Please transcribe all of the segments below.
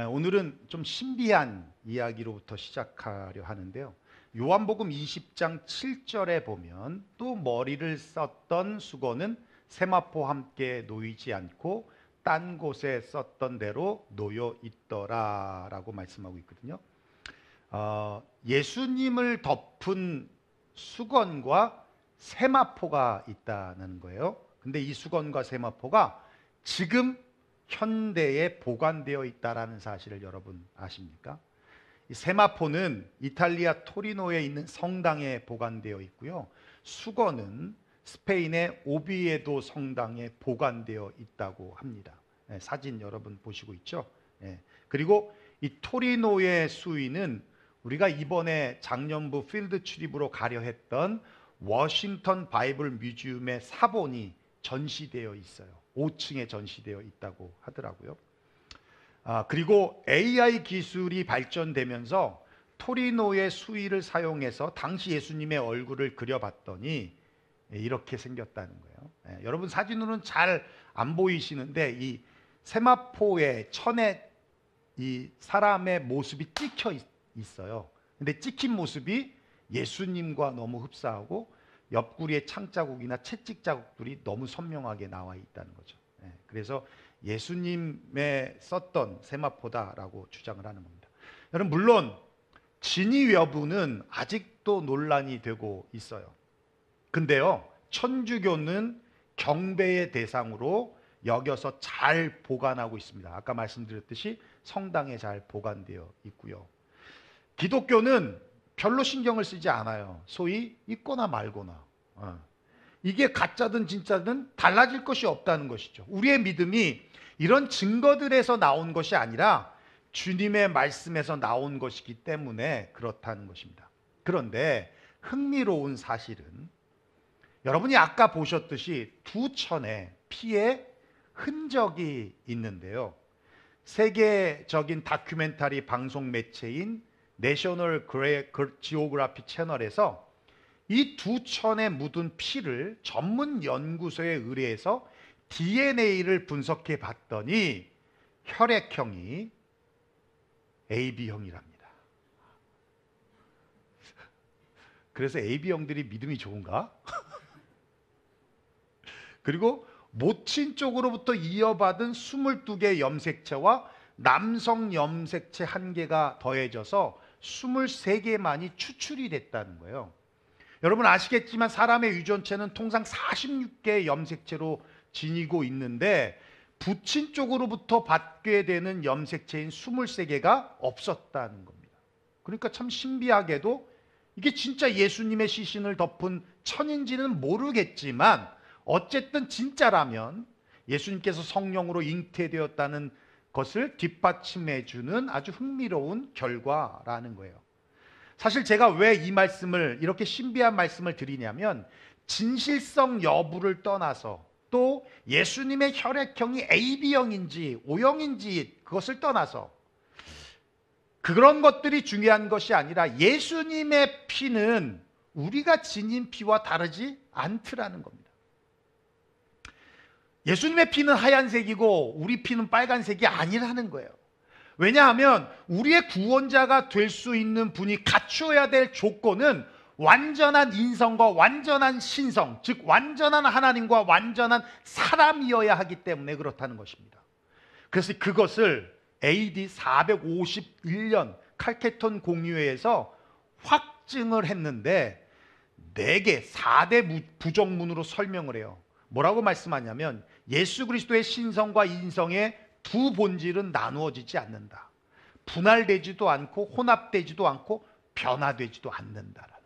오늘은 좀 신비한 이야기로부터 시작하려 하는데요. 요한복음 20장 7절에 보면 또 머리를 썼던 수건은 세마포와 함께 놓이지 않고 딴 곳에 썼던 대로 놓여 있더라 라고 말씀하고 있거든요. 예수님을 덮은 수건과 세마포가 있다는 거예요. 근데 이 수건과 세마포가 지금 현대에 보관되어 있다는 사실을 여러분 아십니까? 이 세마포는 이탈리아 토리노에 있는 성당에 보관되어 있고요. 수건은 스페인의 오비에도 성당에 보관되어 있다고 합니다. 사진 여러분 보시고 있죠? 그리고 이 토리노의 수위는 우리가 이번에 작년부 필드 출입으로 가려 했던 워싱턴 바이블 뮤지엄의 사본이 전시되어 있어요. 5층에 전시되어 있다고 하더라고요. 그리고 AI 기술이 발전되면서 토리노의 수위를 사용해서 당시 예수님의 얼굴을 그려봤더니 이렇게 생겼다는 거예요. 여러분 사진으로는 잘 안 보이시는데 이 세마포의 천에 이 사람의 모습이 찍혀 있어요. 근데 찍힌 모습이 예수님과 너무 흡사하고 옆구리에 창자국이나 채찍 자국들이 너무 선명하게 나와 있다는 거죠. 그래서 예수님의 썼던 세마포다라고 주장을 하는 겁니다. 여러분 물론 진위 여부는 아직도 논란이 되고 있어요. 근데요, 천주교는 경배의 대상으로 여겨서 잘 보관하고 있습니다. 아까 말씀드렸듯이 성당에 잘 보관되어 있고요. 기독교는 별로 신경을 쓰지 않아요. 소위 있거나 말거나. 이게 가짜든 진짜든 달라질 것이 없다는 것이죠. 우리의 믿음이 이런 증거들에서 나온 것이 아니라 주님의 말씀에서 나온 것이기 때문에 그렇다는 것입니다. 그런데 흥미로운 사실은 여러분이 아까 보셨듯이 두 천에 피의 흔적이 있는데요. 세계적인 다큐멘터리 방송 매체인 내셔널 지오그래피 채널에서 이 두 천에 묻은 피를 전문 연구소에 의뢰해서 DNA를 분석해 봤더니 혈액형이 AB형이랍니다. 그래서 AB형들이 믿음이 좋은가? 그리고 모친 쪽으로부터 이어받은 22개 염색체와 남성 염색체 1개가 더해져서 23개만이 추출이 됐다는 거예요. 여러분 아시겠지만 사람의 유전체는 통상 46개의 염색체로 지니고 있는데 부친 쪽으로부터 받게 되는 염색체인 23개가 없었다는 겁니다. 그러니까 참 신비하게도 이게 진짜 예수님의 시신을 덮은 천인지는 모르겠지만 어쨌든 진짜라면 예수님께서 성령으로 잉태되었다는 것을 뒷받침해 주는 아주 흥미로운 결과라는 거예요. 사실 제가 왜 이 말씀을 이렇게 신비한 말씀을 드리냐면 진실성 여부를 떠나서 또 예수님의 혈액형이 AB형인지 O형인지 그것을 떠나서 그런 것들이 중요한 것이 아니라 예수님의 피는 우리가 지닌 피와 다르지 않더라는 겁니다. 예수님의 피는 하얀색이고 우리 피는 빨간색이 아니라는 거예요. 왜냐하면 우리의 구원자가 될 수 있는 분이 갖추어야 될 조건은 완전한 인성과 완전한 신성, 즉 완전한 하나님과 완전한 사람이어야 하기 때문에 그렇다는 것입니다. 그래서 그것을 AD 451년 칼케톤 공의회에서 확증을 했는데 4개, 4대 부정문으로 설명을 해요. 뭐라고 말씀하냐면 예수 그리스도의 신성과 인성의 두 본질은 나누어지지 않는다. 분할되지도 않고 혼합되지도 않고 변화되지도 않는다라는 거예요.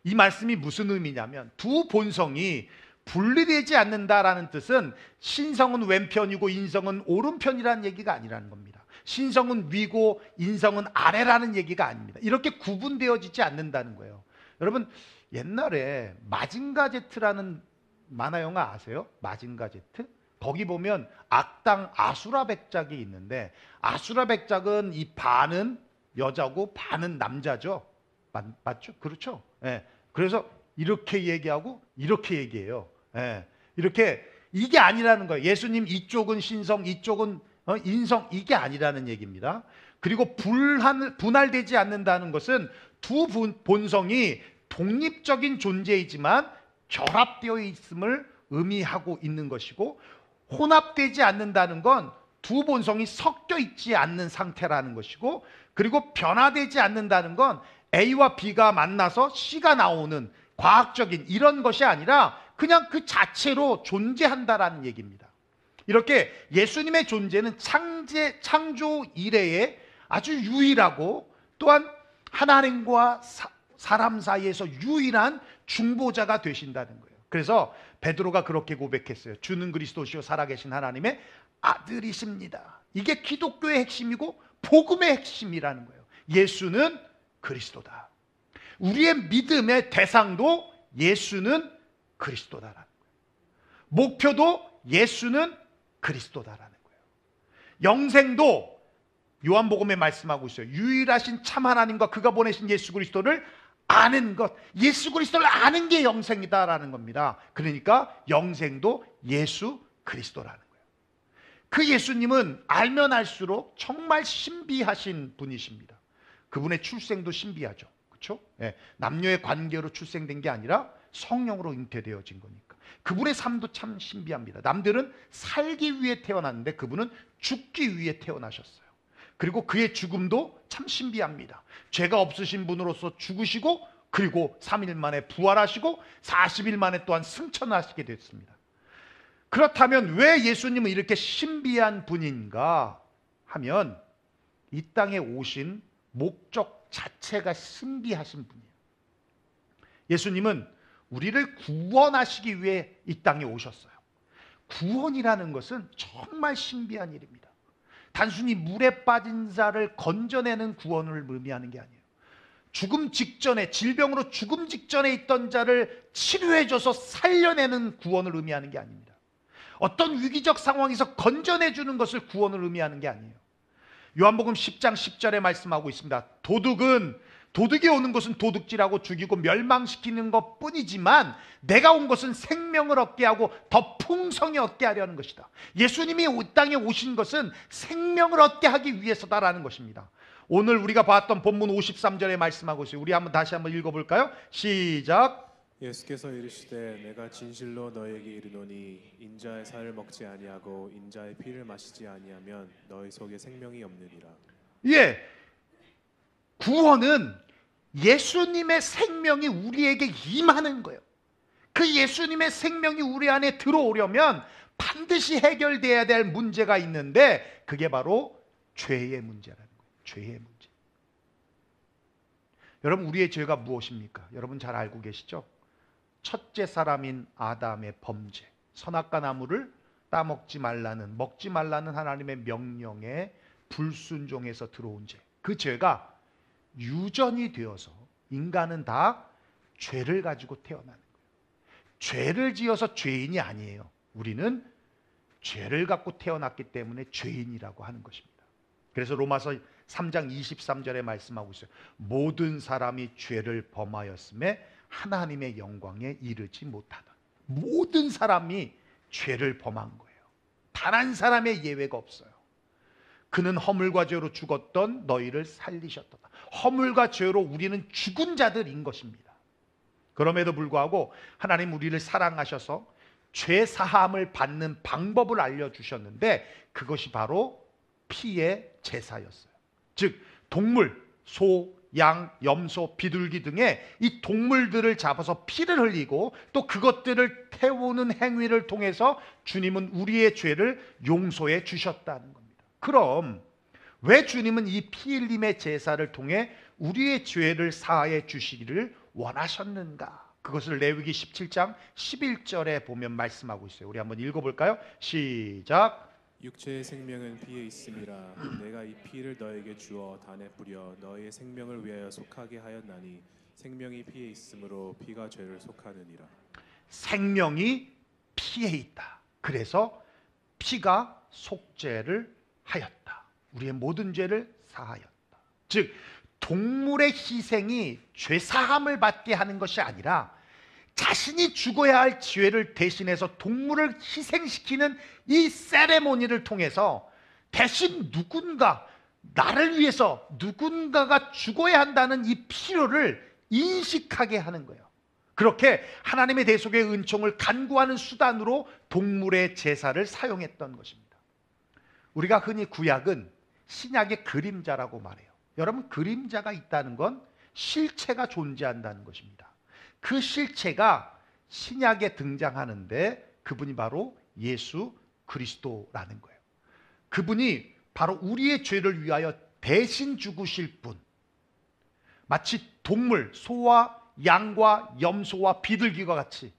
이 말씀이 무슨 의미냐면 두 본성이 분리되지 않는다라는 뜻은 신성은 왼편이고 인성은 오른편이라는 얘기가 아니라는 겁니다. 신성은 위고 인성은 아래라는 얘기가 아닙니다. 이렇게 구분되어지지 않는다는 거예요. 여러분 옛날에 마징가 제트라는 만화 영화 아세요? 마징가 제트? 거기 보면 악당 아수라 백작이 있는데 아수라 백작은 이 반은 여자고 반은 남자죠. 맞죠? 그렇죠? 그래서 이렇게 얘기하고 이렇게 얘기해요. 이렇게 이게 아니라는 거예요. 예수님 이쪽은 신성, 이쪽은 인성 이게 아니라는 얘기입니다. 그리고 분할되지 않는다는 것은 두 본성이 독립적인 존재이지만 결합되어 있음을 의미하고 있는 것이고, 혼합되지 않는다는 건 두 본성이 섞여 있지 않는 상태라는 것이고, 그리고 변화되지 않는다는 건 A와 B가 만나서 C가 나오는 과학적인 이런 것이 아니라 그냥 그 자체로 존재한다라는 얘기입니다. 이렇게 예수님의 존재는 창조 이래에 아주 유일하고, 또한 하나님과 사람 사이에서 유일한 중보자가 되신다는 거예요. 그래서 베드로가 그렇게 고백했어요. 주는 그리스도시요 살아계신 하나님의 아들이십니다. 이게 기독교의 핵심이고 복음의 핵심이라는 거예요. 예수는 그리스도다. 우리의 믿음의 대상도 예수는 그리스도다라는 거예요. 목표도 예수는 그리스도다라는 거예요. 영생도 요한복음에 말씀하고 있어요. 유일하신 참 하나님과 그가 보내신 예수 그리스도를 아는 것, 예수 그리스도를 아는 게 영생이다라는 겁니다. 그러니까 영생도 예수 그리스도라는 거예요. 그 예수님은 알면 알수록 정말 신비하신 분이십니다. 그분의 출생도 신비하죠. 그렇죠? 네, 남녀의 관계로 출생된 게 아니라 성령으로 잉태되어진 거니까. 그분의 삶도 참 신비합니다. 남들은 살기 위해 태어났는데 그분은 죽기 위해 태어나셨어요. 그리고 그의 죽음도 참 신비합니다. 죄가 없으신 분으로서 죽으시고, 그리고 3일 만에 부활하시고 40일 만에 또한 승천하시게 됐습니다. 그렇다면 왜 예수님은 이렇게 신비한 분인가 하면, 이 땅에 오신 목적 자체가 신비하신 분이에요. 예수님은 우리를 구원하시기 위해 이 땅에 오셨어요. 구원이라는 것은 정말 신비한 일입니다. 단순히 물에 빠진 자를 건져내는 구원을 의미하는 게 아니에요. 죽음 직전에, 질병으로 죽음 직전에 있던 자를 치료해줘서 살려내는 구원을 의미하는 게 아닙니다. 어떤 위기적 상황에서 건져내주는 것을 구원을 의미하는 게 아니에요. 요한복음 10장 10절에 말씀하고 있습니다. 도둑이 오는 것은 도둑질하고 죽이고 멸망시키는 것 뿐이지만 내가 온 것은 생명을 얻게 하고 더 풍성히 얻게 하려는 것이다. 예수님이 이 땅에 오신 것은 생명을 얻게 하기 위해서다라는 것입니다. 오늘 우리가 봤던 본문 53절에 말씀하고 있어요. 우리 다시 한번 읽어볼까요? 시작. 예수께서 이르시되 내가 진실로 너에게 이르노니 인자의 살을 먹지 아니하고 인자의 피를 마시지 아니하면 너희 속에 생명이 없느니라. 예, 구원은 예수님의 생명이 우리에게 임하는 거예요. 그 예수님의 생명이 우리 안에 들어오려면 반드시 해결돼야 될 문제가 있는데, 그게 바로 죄의 문제라는 거예요. 죄의 문제. 여러분, 우리의 죄가 무엇입니까? 여러분 잘 알고 계시죠? 첫째 사람인 아담의 범죄, 선악과 나무를 먹지 말라는 하나님의 명령에 불순종해서 들어온 죄. 그 죄가 유전이 되어서 인간은 다 죄를 가지고 태어나는 거예요. 죄를 지어서 죄인이 아니에요. 우리는 죄를 갖고 태어났기 때문에 죄인이라고 하는 것입니다. 그래서 로마서 3장 23절에 말씀하고 있어요. 모든 사람이 죄를 범하였음에 하나님의 영광에 이르지 못하다. 모든 사람이 죄를 범한 거예요. 단 한 사람의 예외가 없어요. 그는 허물과 죄로 죽었던 너희를 살리셨도다. 허물과 죄로 우리는 죽은 자들인 것입니다. 그럼에도 불구하고 하나님 우리를 사랑하셔서 죄 사함을 받는 방법을 알려주셨는데, 그것이 바로 피의 제사였어요. 즉 동물, 소, 양, 염소, 비둘기 등의 이 동물들을 잡아서 피를 흘리고 또 그것들을 태우는 행위를 통해서 주님은 우리의 죄를 용서해 주셨다는 겁니다. 그럼 왜 주님은 이 피 흘림의 제사를 통해 우리의 죄를 사하여 주시기를 원하셨는가? 그것을 레위기 17장 11절에 보면 말씀하고 있어요. 우리 한번 읽어볼까요? 시작. 육체의 생명은 피에 있음이라. 내가 이 피를 너에게 주어 단에 뿌려 너의 생명을 위하여 속하게 하였나니 생명이 피에 있으므로 피가 죄를 속하느니라. 생명이 피에 있다. 그래서 피가 속죄를 하였다. 우리의 모든 죄를 사하였다. 즉 동물의 희생이 죄 사함을 받게 하는 것이 아니라 자신이 죽어야 할 죄를 대신해서 동물을 희생시키는 이 세레모니를 통해서 대신 누군가, 나를 위해서 누군가가 죽어야 한다는 이 필요를 인식하게 하는 거예요. 그렇게 하나님의 대속의 은총을 간구하는 수단으로 동물의 제사를 사용했던 것입니다. 우리가 흔히 구약은 신약의 그림자라고 말해요. 여러분, 그림자가 있다는 건 실체가 존재한다는 것입니다. 그 실체가 신약에 등장하는데 그분이 바로 예수 그리스도라는 거예요. 그분이 바로 우리의 죄를 위하여 대신 죽으실 분, 마치 동물, 소와 양과 염소와 비둘기와 같이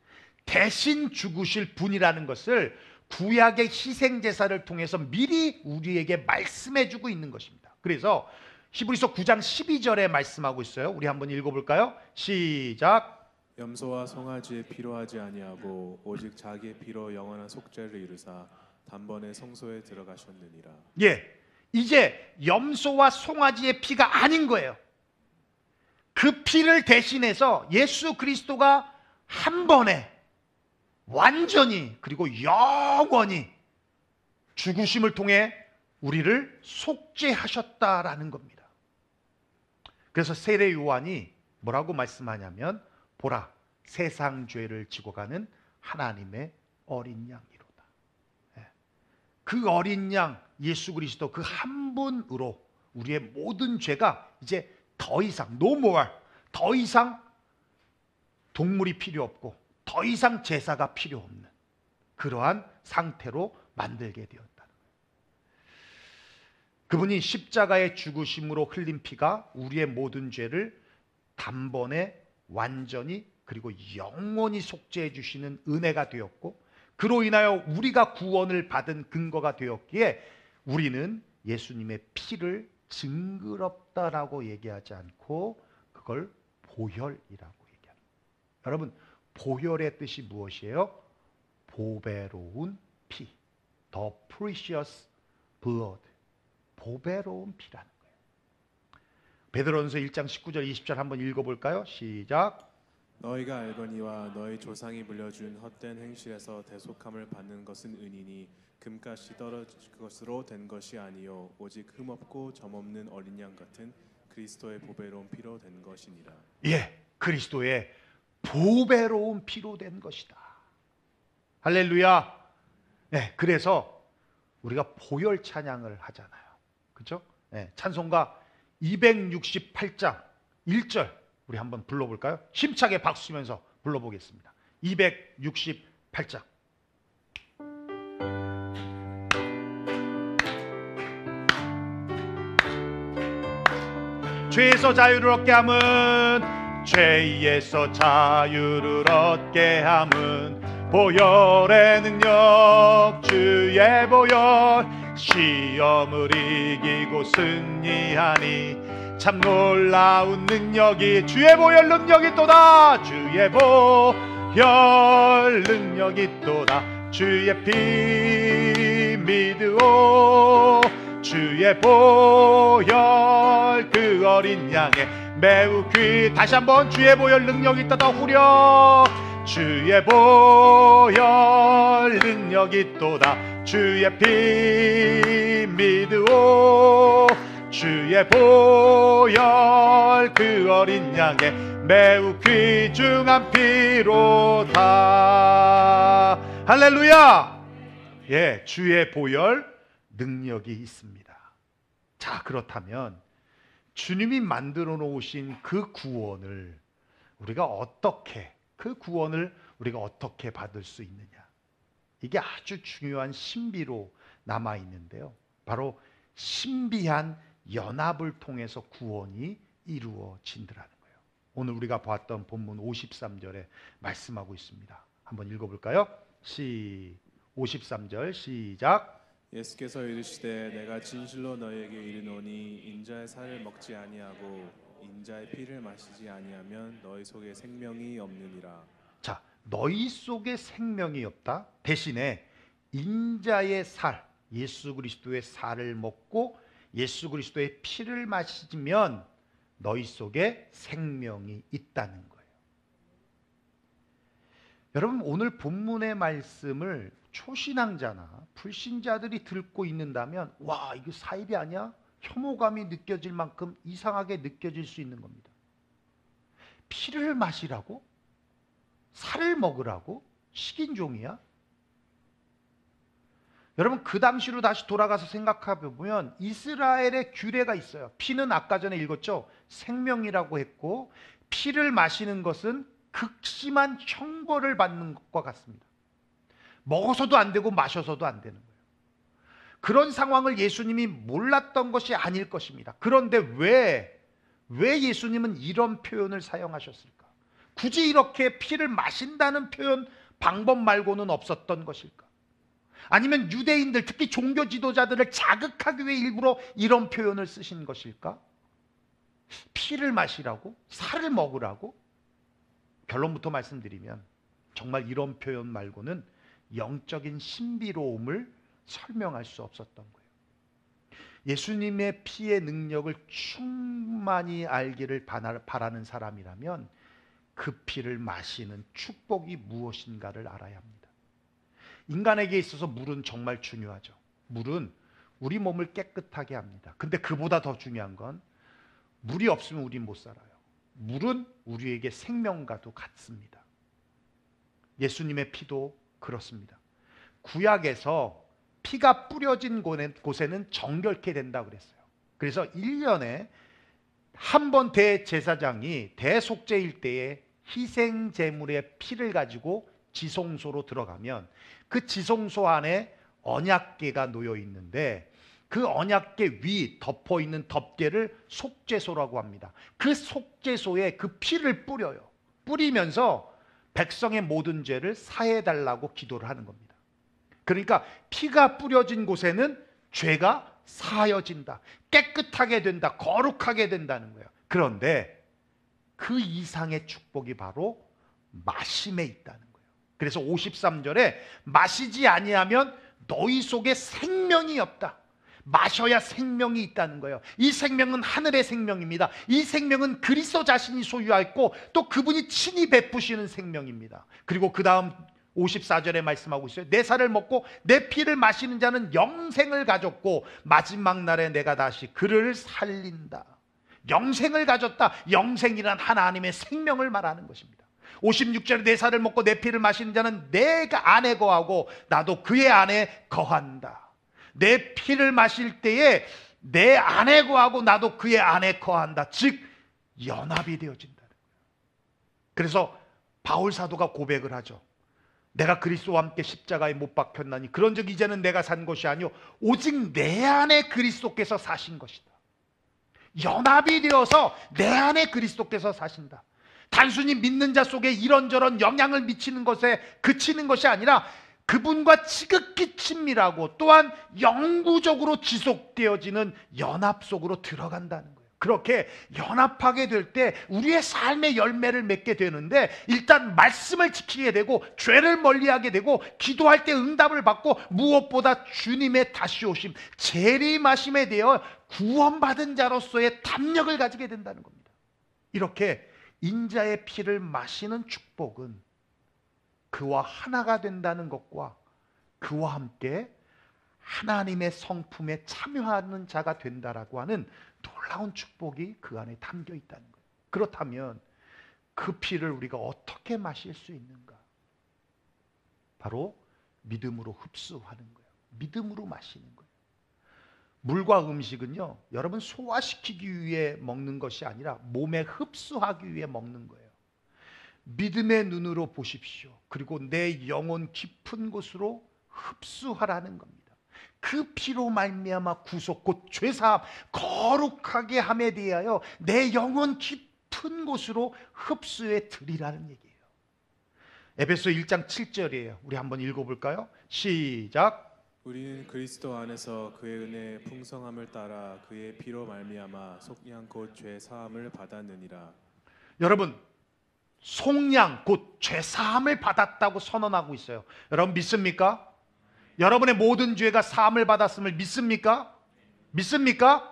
대신 죽으실 분이라는 것을 구약의 희생제사를 통해서 미리 우리에게 말씀해 주고 있는 것입니다. 그래서 히브리서 9장 12절에 말씀하고 있어요. 우리 한번 읽어볼까요? 시작. 염소와 송아지의 피로 하지 아니하고 오직 자기의 피로 영원한 속죄를 이루사 단번에 성소에 들어가셨느니라. 예, 이제 염소와 송아지의 피가 아닌 거예요. 그 피를 대신해서 예수 그리스도가 한 번에 완전히 그리고 영원히 죽으심을 통해 우리를 속죄하셨다라는 겁니다. 그래서 세례 요한이 뭐라고 말씀하냐면, 보라, 세상 죄를 지고 가는 하나님의 어린 양이로다. 그 어린 양 예수 그리스도 그 한 분으로 우리의 모든 죄가 이제 더 이상 no more, 더 이상 동물이 필요 없고 더 이상 제사가 필요 없는 그러한 상태로 만들게 되었다는 거예요. 그분이 십자가의 죽으심으로 흘린 피가 우리의 모든 죄를 단번에 완전히 그리고 영원히 속죄해 주시는 은혜가 되었고, 그로 인하여 우리가 구원을 받은 근거가 되었기에 우리는 예수님의 피를 징그럽다라고 얘기하지 않고 그걸 보혈이라고 얘기합니다. 여러분, 보혈의 뜻이 무엇이에요? 보배로운 피, the precious blood, 보배로운 피라는 거예요. 베드로전서 1장 19절 20절 한번 읽어볼까요? 시작. 너희가 알거니와 너희 조상이 물려준 헛된 행실에서 대속함을 받는 것은 은이니 금값이 떨어질 것으로 된 것이 아니요 오직 흠없고 점없는 어린 양 같은 그리스도의 보배로운 피로 된 것이니라. 예, 그리스도의 보배로운 피로 된 것이다. 할렐루야. 네, 그래서 우리가 보혈 찬양을 하잖아요. 그렇죠? 네, 찬송가 268장 1절 우리 한번 불러볼까요? 힘차게 박수 치면서 불러보겠습니다. 268장. 죄에서 자유를 얻게 함은, 죄에서 자유를 얻게 함은 보혈의 능력, 주의 보혈, 시험을 이기고 승리하니 참 놀라운 능력이, 주의 보혈 능력이 또다, 주의 보혈 능력이 또다, 주의 피 믿으오, 주의 보혈 그 어린 양의 매우 다시 한번 주의 보혈 능력이 또다 후려, 주의 보혈 능력이 또다, 주의 피 믿으오, 주의 보혈 그 어린 양의 매우 귀중한 피로다. 할렐루야. 예, 주의 보혈 능력이 있습니다. 자, 그렇다면 주님이 만들어 놓으신 그 구원을 우리가 어떻게 받을 수 있느냐, 이게 아주 중요한 신비로 남아 있는데요, 바로 신비한 연합을 통해서 구원이 이루어진다는 거예요. 오늘 우리가 봤던 본문 53절에 말씀하고 있습니다. 한번 읽어볼까요? 53절 시작. 예수께서 이르시되 내가 진실로 너희에게 이르노니 인자의 살을 먹지 아니하고 인자의 피를 마시지 아니하면 너희 속에 생명이 없느니라. 자, 너희 속에 생명이 없다. 대신에 인자의 살, 예수 그리스도의 살을 먹고 예수 그리스도의 피를 마시면 너희 속에 생명이 있다는 거예요. 여러분, 오늘 본문의 말씀을 초신앙자나 불신자들이 듣고 있는다면 와, 이거 사입이 아니야? 혐오감이 느껴질 만큼 이상하게 느껴질 수 있는 겁니다. 피를 마시라고? 살을 먹으라고? 식인종이야? 여러분, 그 당시로 다시 돌아가서 생각해 보면 이스라엘의 규례가 있어요. 피는 아까 전에 읽었죠? 생명이라고 했고, 피를 마시는 것은 극심한 형벌을 받는 것과 같습니다. 먹어서도 안 되고 마셔서도 안 되는 거예요. 그런 상황을 예수님이 몰랐던 것이 아닐 것입니다. 그런데 왜 예수님은 이런 표현을 사용하셨을까? 굳이 이렇게 피를 마신다는 표현 방법 말고는 없었던 것일까? 아니면 유대인들, 특히 종교 지도자들을 자극하기 위해 일부러 이런 표현을 쓰신 것일까? 피를 마시라고? 살을 먹으라고? 결론부터 말씀드리면 정말 이런 표현 말고는 영적인 신비로움을 설명할 수 없었던 거예요. 예수님의 피의 능력을 충만히 알기를 바라는 사람이라면 그 피를 마시는 축복이 무엇인가를 알아야 합니다. 인간에게 있어서 물은 정말 중요하죠. 물은 우리 몸을 깨끗하게 합니다. 근데 그보다 더 중요한 건 물이 없으면 우린 못 살아요. 물은 우리에게 생명과도 같습니다. 예수님의 피도 그렇습니다. 구약에서 피가 뿌려진 곳에는 정결케 된다고 그랬어요. 그래서 1년에 한 번 대제사장이 대속죄일 때에 희생 제물의 피를 가지고 지성소로 들어가면 그 지성소 안에 언약궤가 놓여 있는데 그 언약궤 위 덮어 있는 덮개를 속죄소라고 합니다. 그 속죄소에 그 피를 뿌려요. 뿌리면서 백성의 모든 죄를 사해 달라고 기도를 하는 겁니다. 그러니까 피가 뿌려진 곳에는 죄가 사하여진다. 깨끗하게 된다. 거룩하게 된다는 거예요. 그런데 그 이상의 축복이 바로 마심에 있다는 거예요. 그래서 53절에 마시지 아니하면 너희 속에 생명이 없다. 마셔야 생명이 있다는 거예요. 이 생명은 하늘의 생명입니다. 이 생명은 그리스도 자신이 소유하였고 또 그분이 친히 베푸시는 생명입니다. 그리고 그 다음 54절에 말씀하고 있어요. 내 살을 먹고 내 피를 마시는 자는 영생을 가졌고 마지막 날에 내가 다시 그를 살린다. 영생을 가졌다. 영생이란 하나님의 생명을 말하는 것입니다. 56절에 내 살을 먹고 내 피를 마시는 자는 내가 안에 거하고 나도 그의 안에 거한다. 내 피를 마실 때에 내 안에 거하고 나도 그의 안에 거한다. 즉 연합이 되어진다는 거예요. 그래서 바울 사도가 고백을 하죠. 내가 그리스도와 함께 십자가에 못 박혔나니 그런즉 이제는 내가 산 것이 아니요 오직 내 안에 그리스도께서 사신 것이다. 연합이 되어서 내 안에 그리스도께서 사신다. 단순히 믿는 자 속에 이런저런 영향을 미치는 것에 그치는 것이 아니라 그분과 지극히 친밀하고 또한 영구적으로 지속되어지는 연합 속으로 들어간다는 거예요. 그렇게 연합하게 될 때 우리의 삶의 열매를 맺게 되는데 일단 말씀을 지키게 되고 죄를 멀리하게 되고 기도할 때 응답을 받고 무엇보다 주님의 다시 오심 재림하심에 대해 구원받은 자로서의 담력을 가지게 된다는 겁니다. 이렇게 인자의 피를 마시는 축복은 그와 하나가 된다는 것과 그와 함께 하나님의 성품에 참여하는 자가 된다라고 하는 놀라운 축복이 그 안에 담겨 있다는 거예요. 그렇다면 그 피를 우리가 어떻게 마실 수 있는가? 바로 믿음으로 흡수하는 거예요. 믿음으로 마시는 거예요. 물과 음식은요, 여러분 소화시키기 위해 먹는 것이 아니라 몸에 흡수하기 위해 먹는 거예요. 믿음의 눈으로 보십시오. 그리고 내 영혼 깊은 곳으로 흡수하라는 겁니다. 그 피로 말미암아 구속 곧 죄사함 거룩하게 함에 대하여 내 영혼 깊은 곳으로 흡수해 드리라는 얘기예요. 에베소 1장 7절이에요. 우리 한번 읽어볼까요? 시작. 우리는 그리스도 안에서 그의 은혜의 풍성함을 따라 그의 피로 말미암아 속량 곧 죄 사함을 받았느니라. 여러분 속량 곧 죄사함을 받았다고 선언하고 있어요. 여러분 믿습니까? 여러분의 모든 죄가 사함을 받았음을 믿습니까? 믿습니까?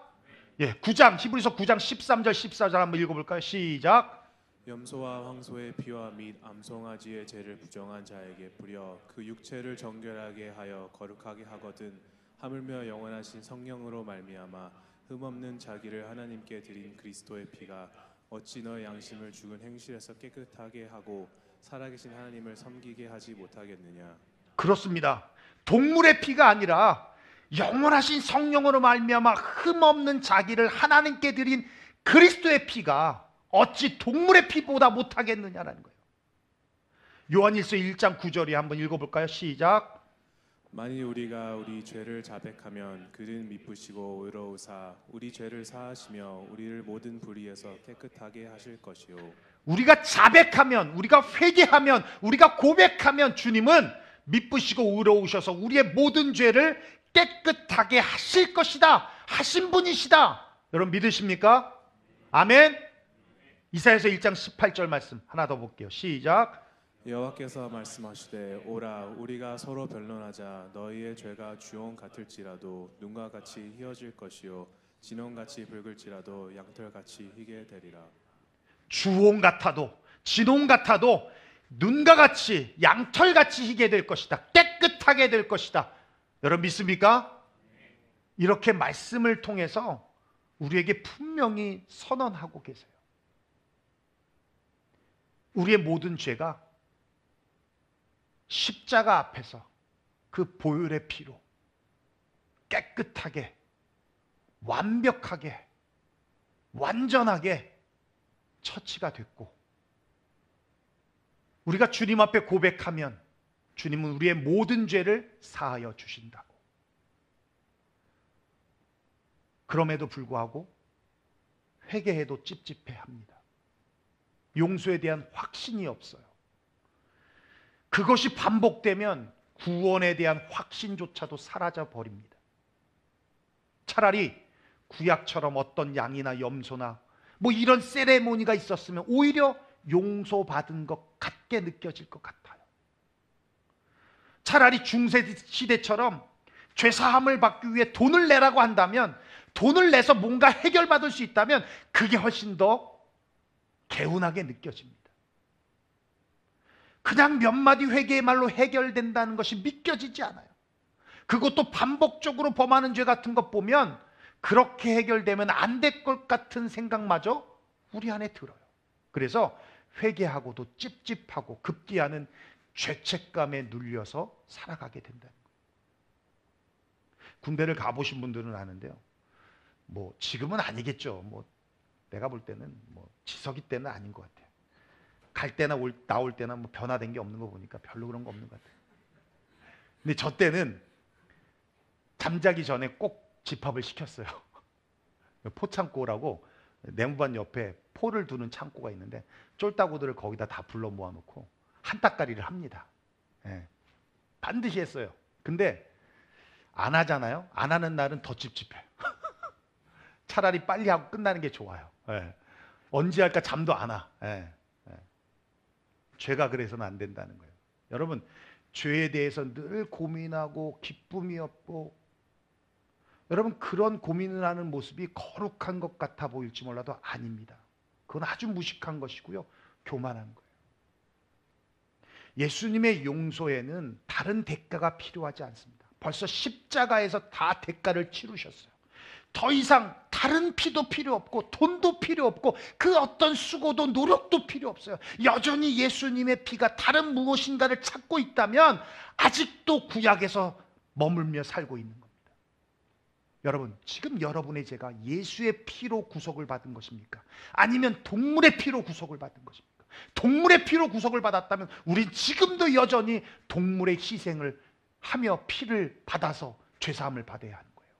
예, 9장 히브리서 9장 13절 14절 한번 읽어볼까요? 시작. 염소와 황소의 피와 및 암송아지의 죄를 부정한 자에게 뿌려 그 육체를 정결하게 하여 거룩하게 하거든 하물며 영원하신 성령으로 말미암아 흠없는 자기를 하나님께 드린 그리스도의 피가 어찌 너의 양심을 죽은 행실에서 깨끗하게 하고 살아계신 하나님을 섬기게 하지 못하겠느냐. 그렇습니다. 동물의 피가 아니라 영원하신 성령으로 말미암아 흠없는 자기를 하나님께 드린 그리스도의 피가 어찌 동물의 피보다 못하겠느냐라는 거예요. 요한일서 1장 9절에 한번 읽어볼까요? 시작. 만일 우리가 우리 죄를 자백하면 그는 미쁘시고 의로우사 우리 죄를 사하시며 우리를 모든 불의에서 깨끗하게 하실 것이요. 우리가 자백하면, 우리가 회개하면, 우리가 고백하면 주님은 미쁘시고 의로우셔서 우리의 모든 죄를 깨끗하게 하실 것이다, 하신 분이시다. 여러분 믿으십니까? 아멘. 이사야서 1장 18절 말씀 하나 더 볼게요. 시작. 여호와께서 말씀하시되 오라 우리가 서로 변론하자. 너희의 죄가 주홍 같을지라도 눈과 같이 희어질 것이요 진홍같이 붉을지라도 양털같이 희게 되리라. 주홍 같아도 진홍 같아도 눈과 같이 양털같이 희게 될 것이다. 깨끗하게 될 것이다. 여러분 믿습니까? 이렇게 말씀을 통해서 우리에게 분명히 선언하고 계세요. 우리의 모든 죄가 십자가 앞에서 그 보혈의 피로 깨끗하게, 완벽하게, 완전하게 처치가 됐고, 우리가 주님 앞에 고백하면 주님은 우리의 모든 죄를 사하여 주신다고. 그럼에도 불구하고 회개해도 찝찝해합니다. 용서에 대한 확신이 없어요. 그것이 반복되면 구원에 대한 확신조차도 사라져 버립니다. 차라리 구약처럼 어떤 양이나 염소나 뭐 이런 세레모니가 있었으면 오히려 용서받은 것 같게 느껴질 것 같아요. 차라리 중세시대처럼 죄사함을 받기 위해 돈을 내라고 한다면, 돈을 내서 뭔가 해결받을 수 있다면 그게 훨씬 더 개운하게 느껴집니다. 그냥 몇 마디 회개의 말로 해결된다는 것이 믿겨지지 않아요. 그것도 반복적으로 범하는 죄 같은 것 보면 그렇게 해결되면 안 될 것 같은 생각마저 우리 안에 들어요. 그래서 회개하고도 찝찝하고 급기야는 죄책감에 눌려서 살아가게 된다는 거예요. 군대를 가보신 분들은 아는데요. 뭐 지금은 아니겠죠. 뭐 내가 볼 때는 뭐 지석이 때는 아닌 것 같아요. 갈 때나 나올 때나 뭐 변화된 게 없는 거 보니까 별로 그런 거 없는 것 같아요. 근데 저 때는 잠자기 전에 꼭 집합을 시켰어요. 포창고라고 내무반 옆에 포를 두는 창고가 있는데 쫄따구들을 거기다 다 불러 모아놓고 한따까리를 합니다. 예. 반드시 했어요. 근데 안 하잖아요. 안 하는 날은 더 찝찝해요. 차라리 빨리 하고 끝나는 게 좋아요. 예. 언제 할까 잠도 안 와. 예. 예. 죄가 그래서는 안 된다는 거예요. 여러분, 죄에 대해서 늘 고민하고 기쁨이 없고, 여러분 그런 고민을 하는 모습이 거룩한 것 같아 보일지 몰라도 아닙니다. 그건 아주 무식한 것이고요, 교만한 거예요. 예수님의 용서에는 다른 대가가 필요하지 않습니다. 벌써 십자가에서 다 대가를 치르셨어요. 더 이상 다른 피도 필요 없고 돈도 필요 없고 그 어떤 수고도 노력도 필요 없어요. 여전히 예수님의 피가 다른 무엇인가를 찾고 있다면 아직도 구약에서 머물며 살고 있는 겁니다. 여러분, 지금 여러분의 죄가 예수의 피로 구속을 받은 것입니까? 아니면 동물의 피로 구속을 받은 것입니까? 동물의 피로 구속을 받았다면 우린 지금도 여전히 동물의 희생을 하며 피를 받아서 죄사함을 받아야 하는 거예요.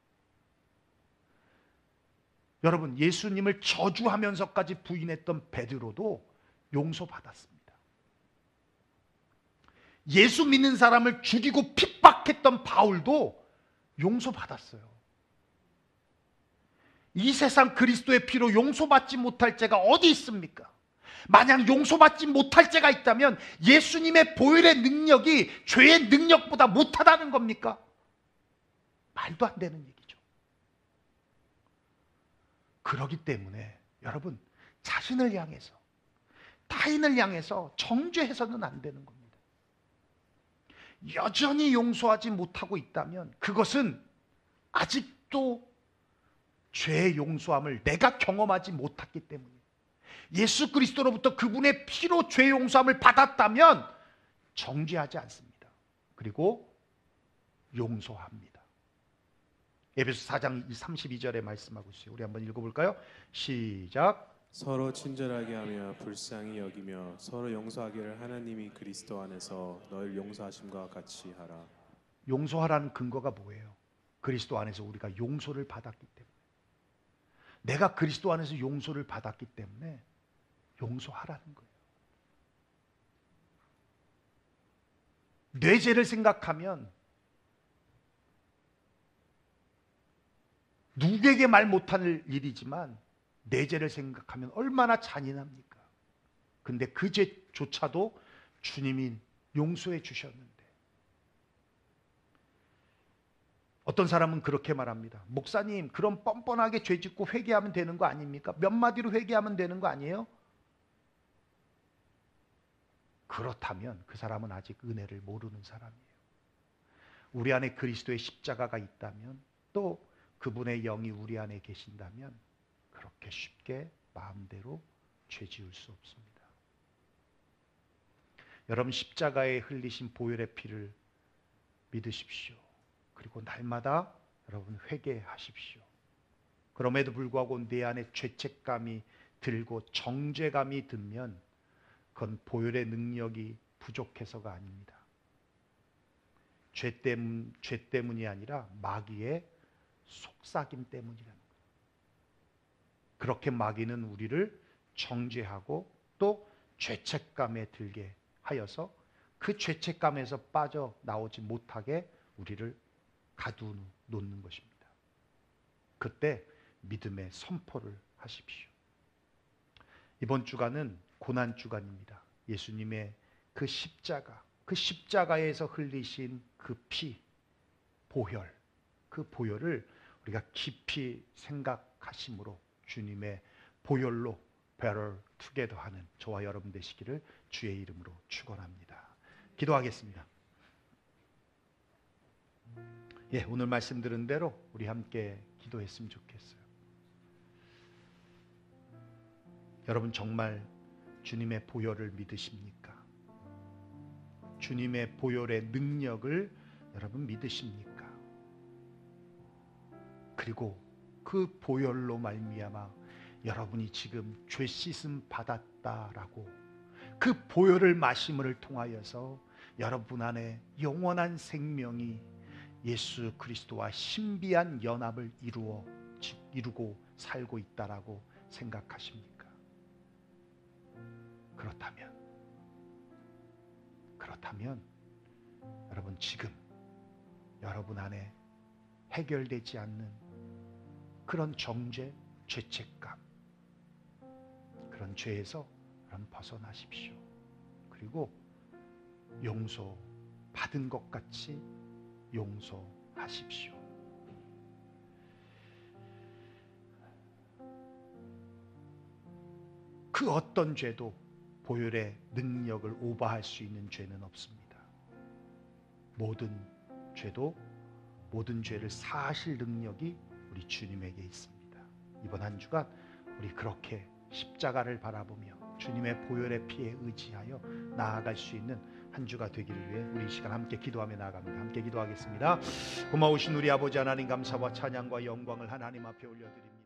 여러분, 예수님을 저주하면서까지 부인했던 베드로도 용서받았습니다. 예수 믿는 사람을 죽이고 핍박했던 바울도 용서받았어요. 이 세상 그리스도의 피로 용서받지 못할 죄가 어디 있습니까? 만약 용서받지 못할 죄가 있다면 예수님의 보혈의 능력이 죄의 능력보다 못하다는 겁니까? 말도 안 되는 얘기죠. 그렇기 때문에 여러분, 자신을 향해서 타인을 향해서 정죄해서는 안 되는 겁니다. 여전히 용서하지 못하고 있다면 그것은 아직도 죄의 용서함을 내가 경험하지 못했기 때문이에요. 예수 그리스도로부터 그분의 피로 죄 용서함을 받았다면 정죄하지 않습니다. 그리고 용서합니다. 에베소 4장 32절에 말씀하고 있어요. 우리 한번 읽어볼까요? 시작. 서로 친절하게 하며 불쌍히 여기며 서로 용서하기를 하나님이 그리스도 안에서 너희를 용서하심과 같이 하라. 용서하라는 근거가 뭐예요? 그리스도 안에서 우리가 용서를 받았기 때문에. 내가 그리스도 안에서 용서를 받았기 때문에 용서하라는 거예요. 내 죄를 생각하면 누구에게 말 못할 일이지만 내 죄를 생각하면 얼마나 잔인합니까? 근데 그 죄조차도 주님이 용서해 주셨는데, 어떤 사람은 그렇게 말합니다. 목사님, 그럼 뻔뻔하게 죄 짓고 회개하면 되는 거 아닙니까? 몇 마디로 회개하면 되는 거 아니에요? 그렇다면 그 사람은 아직 은혜를 모르는 사람이에요. 우리 안에 그리스도의 십자가가 있다면, 또 그분의 영이 우리 안에 계신다면 그렇게 쉽게 마음대로 죄 지을 수 없습니다. 여러분, 십자가에 흘리신 보혈의 피를 믿으십시오. 그리고 날마다 여러분 회개하십시오. 그럼에도 불구하고 내 안에 죄책감이 들고 정죄감이 들면 그건 보혈의 능력이 부족해서가 아닙니다. 죄 때문이 아니라 마귀의 속삭임 때문이라는 거예요. 그렇게 마귀는 우리를 정죄하고 또 죄책감에 들게 하여서 그 죄책감에서 빠져나오지 못하게 우리를 가두놓는 것입니다. 그때 믿음의 선포를 하십시오. 이번 주간은 고난 주간입니다. 예수님의 그 십자가, 그 십자가에서 흘리신 그 피, 보혈, 그 보혈을 우리가 깊이 생각하심으로 주님의 보혈로 배럴 투게더하는 저와 여러분 되시기를 주의 이름으로 축원합니다. 기도하겠습니다. 오늘 말씀 들은 대로 우리 함께 기도했으면 좋겠어요. 여러분, 정말 주님의 보혈을 믿으십니까? 주님의 보혈의 능력을 여러분 믿으십니까? 그리고 그 보혈로 말미암아 여러분이 지금 죄 씻음 받았다라고 그 보혈을 마심을 통하여서 여러분 안에 영원한 생명이 예수 그리스도와 신비한 연합을 이루고 살고 있다라고 생각하십니까? 그렇다면 여러분, 지금 여러분 안에 해결되지 않는 그런 정죄, 죄책감, 그런 죄에서 여러분 벗어나십시오. 그리고 용서 받은 것 같이 용서하십시오. 그 어떤 죄도 보혈의 능력을 오버할 수 있는 죄는 없습니다. 모든 죄를 사하실 능력이 우리 주님에게 있습니다. 이번 한 주간 우리 그렇게 십자가를 바라보며 주님의 보혈의 피에 의지하여 나아갈 수 있는 한 주가 되기를 위해 우리 이 시간 함께 기도하며 나아갑니다. 함께 기도하겠습니다. 고마우신 우리 아버지 하나님, 감사와 찬양과 영광을 하나님 앞에 올려드립니다.